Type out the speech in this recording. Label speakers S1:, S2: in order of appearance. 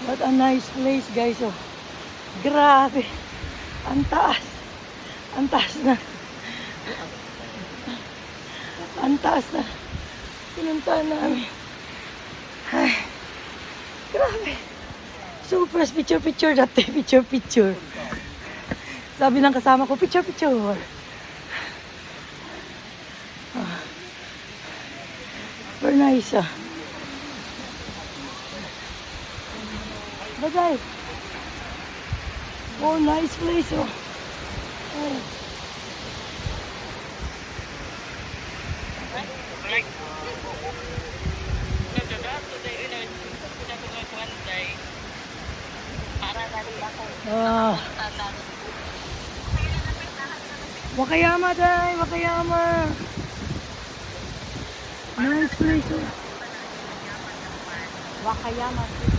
S1: What a nice place, guys. Oh. Grabe. Ang taas. Ang taas na. Ang taas na. Pinuntahan namin. Ay. Grabe. Super picture-picture dati. Picture-picture. Sabi ng kasama ko, picture-picture. Ah. Very nice, ah. Bagay. Oh, nice place, oh. Oh. Ah. Wakayama, day. Wakayama. Nice place, oh. Wakayama.